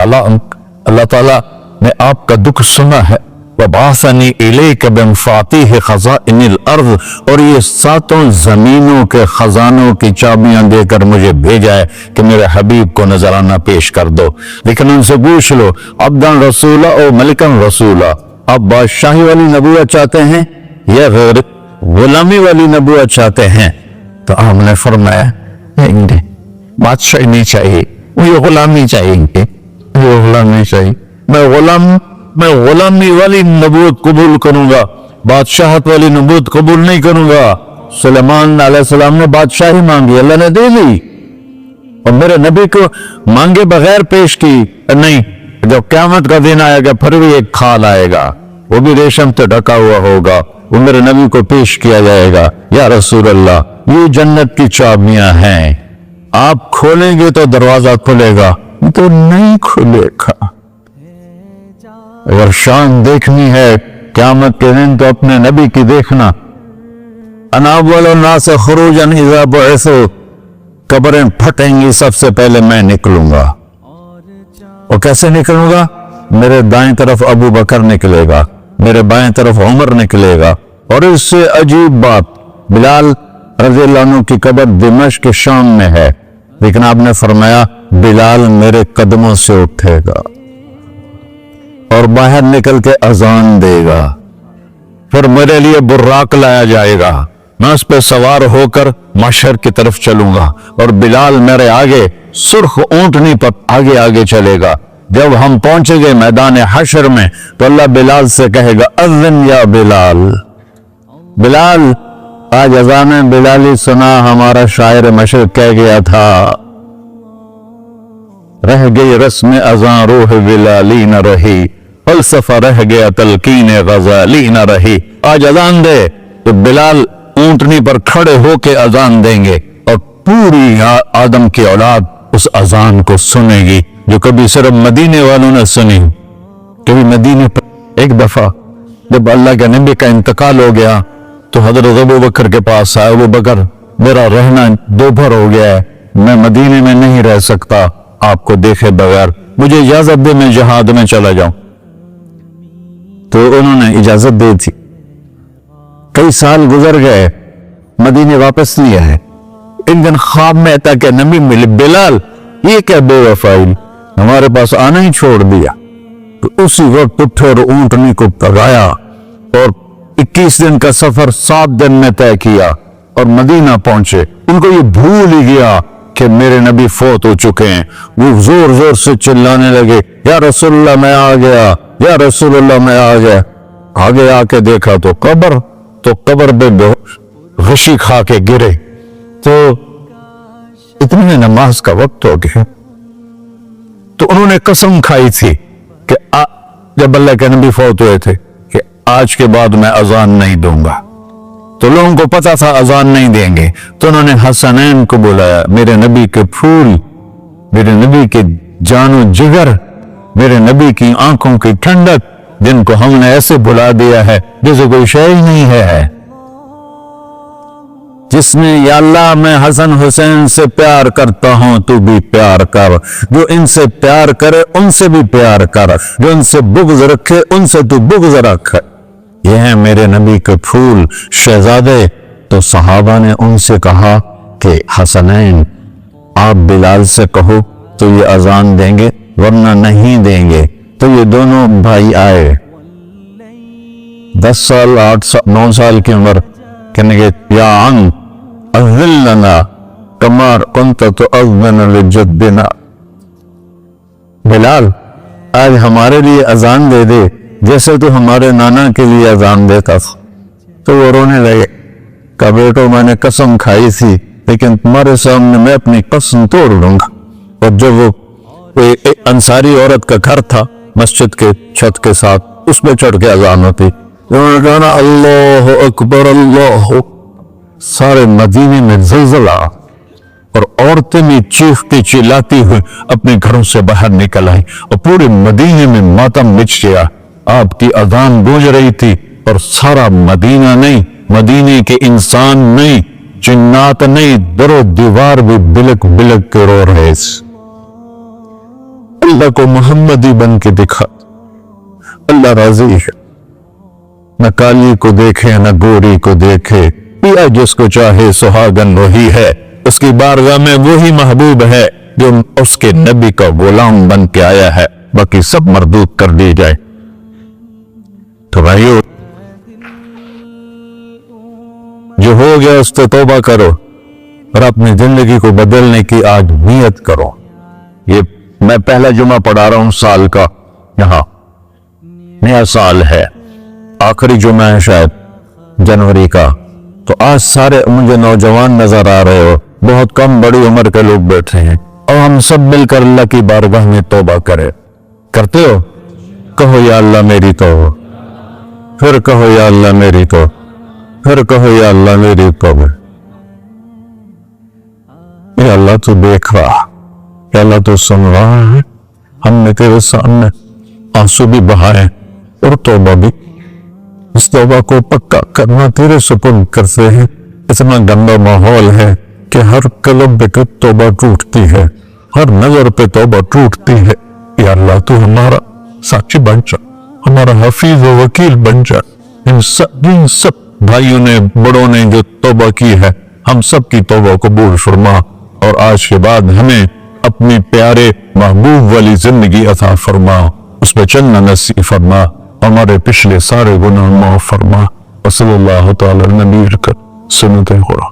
अल्लाह ताला ने आपका दुख सुना है। वबासनी इलैका बिमफातिह खज़ाइनिल अर्ज़, और ये सातों जमीनों के खजानों की चाबियां देकर मुझे भेजा है कि मेरे हबीब को नजराना पेश कर दो। लेकिन उनसे पूछ लो, अब्दन रसूला और मलिकन रसूला, आप बादशाही वाली नबूवत चाहते हैं या गैर गुलामी वाली नबूवत चाहते हैं? तो हमने फरमाया नहीं, बादशाही नहीं चाहिए, मुझे गुलामी चाहिए, मुझे गुलामी चाहिए। मैं गुलामी वाली नबूवत कबूल करूंगा, बादशाहत वाली नबूवत कबूल नहीं करूंगा। सुलेमान अलैहिस्सलाम ने बादशाही मांगी, अल्लाह ने दे दी, और मेरे नबी को मांगे बगैर पेश की नहीं। जब क़यामत का दिन आएगा फिर भी एक खाल आएगा, वो भी रेशम से ढका हुआ होगा, वो मेरे नबी को पेश किया जाएगा, या रसूल अल्लाह ये जन्नत की चाबियां हैं, आप खोलेंगे तो दरवाजा खुलेगा, तो नहीं खुलेगा। अगर शान देखनी है क़यामत के दिन तो अपने नबी की देखना। अना अव्वलुन नास खुरूजन इज़ा बुइसू, कब्रें फटेंगी सबसे पहले मैं निकलूंगा। और कैसे निकलूंगा? मेरे दाएं तरफ अबू बकर निकलेगा, मेरे बाएं तरफ उमर निकलेगा। और इससे अजीब बात, बिलाल रज़ियल्लाहु अन्हु की कब्र दिमश्क शाम में है, लेकिन आपने फरमाया बिलाल मेरे कदमों से उठेगा और बाहर निकल के अजान देगा, फिर मेरे लिए बुर्राक लाया जाएगा, मैं उस पर सवार होकर महशर की तरफ चलूंगा, और बिलाल मेरे आगे सुर्ख ऊंटनी पर आगे आगे चलेगा। जब हम पहुंचेंगे मैदान हशर में तो अल्लाह बिलाल से कहेगा, अज़्ज़िन या बिलाल। बिलाल, आज अज़ान बिलाली सुना, हमारा शायर मशरक़ कह गया था, रह गई रस्म अज़ां रूह बिलाली न रही, फलसफा रह गया तलकीन गज़ाली न रही। आज अजान दे तो बिलाल ऊंटनी पर खड़े होके अजान देंगे, और पूरी आदम की औलाद उस अजान को सुनेगी जो कभी सिर्फ मदीने वालों ने सुनी। कभी मदीने पर एक दफा जब अल्लाह के नबी का इंतकाल हो गया तो हजरत अबू बकर के पास आया, अबू बकर मेरा रहना दोपहर हो गया है, मैं मदीने में नहीं रह सकता आपको देखे बगैर, मुझे इजाजत दे मैं जहाद में चला जाऊं। तो उन्होंने इजाजत दी थी। कई साल गुजर गए, मदीने वापस नहीं आए। एक दिन ख्वाब में था कि नबी मिले, बिलाल ये क्या बेवफाई, हमारे पास आना ही छोड़ दिया। तो उसी वक्त उठे और ऊंटनी को भगाया और 21 दिन का सफर 7 दिन में तय किया और मदीना पहुंचे। उनको ये भूल ही गया कि मेरे नबी फौत हो चुके हैं। वो जोर जोर से चिल्लाने लगे, या रसूलुल्लाह मैं आ गया, या रसूलुल्लाह मैं आ गया। आगे आके देखा तो कब्र पे गशी खा के गिरे। तो इतने में नमाज का वक्त हो गया। तो उन्होंने कसम खाई थी कि जब अल्लाह के नबी फौत हुए थे कि आज के बाद मैं अजान नहीं दूंगा। तो लोगों को पता था अजान नहीं देंगे, तो उन्होंने हसनैन को बुलाया, मेरे नबी के फूल, मेरे नबी के जानो जिगर, मेरे नबी की आंखों की ठंडक, जिनको हमने ऐसे बुला दिया है जैसे कोई शय ही नहीं है। जिसने या अल्लाह मैं हसन हुसैन से प्यार करता हूं, तू भी प्यार कर, जो इनसे प्यार करे उनसे भी प्यार कर, जो इनसे बुग़्ज़ रखे उनसे तू बुग़्ज़ रख। ये हैं मेरे नबी के फूल शहजादे। तो सहाबा ने उनसे कहा कि हसनैन आप बिलाल से कहो तो ये अजान देंगे, वरना नहीं देंगे। तो ये दोनों भाई आए, 10 साल 8 साल 9 साल की उम्र, कहने के या अम अज़िल्लना कमार कुंत तो अज़्ज़न लिजद्दिना। बिलाल आज हमारे लिए अजान दे दे जैसे तो हमारे नाना के लिए अजान देता था। तो वो रोने लगे, कहा बेटो मैंने कसम खाई थी, लेकिन तुम्हारे सामने मैं अपनी कसम तोड़ लूंगा। और जब वो एक अंसारी औरत का घर था मस्जिद के छत के साथ, उस पर चढ़ के अजान होती, उन्होंने कहा अल्लाह अकबर अल्लाह। सारे मदीने में ज़लज़ला और औरतें भी चीखती चिल्लाती हुई अपने घरों से बाहर निकल आई और पूरे मदीने में मातम मच गया। आपकी अजान गूंज रही थी और सारा मदीना नहीं, मदीने के इंसान नहीं, जिन्नात नहीं, दरो दीवार भी बिलक बिलक के रो रहे। اللہ کو محمدی بن کے دکھا، اللہ راضی ہے، نہ کالی کو دیکھے نہ گوری کو دیکھے، پیا جس کو چاہے سہاگن وہی ہے، اس کی بارگاہ میں وہی محبوب ہے جو اس کے نبی کا غلام بن کے آیا ہے، باقی سب مردود کر دی جائے۔ تو بھائیو، جو ہو گیا اس سے توبہ کرو اور اپنی زندگی کو بدلنے کی آج نیت کرو۔ یہ میں پہلا جمعہ پڑھا رہا ہوں سال کا، یہاں نیا سال ہے، آخری جمعہ ہے شاید جنوری کا، تو آج سارے مجھے نوجوان نظر آ رہے ہو، بہت کم بڑی عمر کے لوگ بیٹھے ہیں، اور ہم سب مل کر اللہ کی بارگاہ میں توبہ کرتے ہو؟ کہو یا اللہ میری توبہ، پھر کہو یا اللہ میری توبہ، پھر کہو یا اللہ میری توبہ۔ یا اللہ تو دیکھ رہا، یا اللہ تو سن رہا ہے، ہم نے تیرے سامنے آنسو بھی بہائے اور توبہ بھی، اس توبہ کو پکا کرنا تیرے سپرد کرتے ہیں۔ اتنا گندا ماحول ہے کہ ہر قلب پہ توبہ ٹوٹتی ہے، ہر نظر پہ توبہ ٹوٹتی ہے۔ یا اللہ تو ہمارا ساتھی بن جا، ہمارا حفیظ و وکیل بن جا۔ ان سب بھائیوں نے، بڑوں نے جو توبہ کی ہے، ہم سب کی توبہ قبول فرما، اور آج کے بعد ہمیں اپنی پیارے محبوب والی زندگی عطا فرما، اس پہ چلنا نصیب فرما، ہمارے پچھلے سارے گناہ معاف فرما۔ وصلی اللہ تعالی نبی کر سنت خدا۔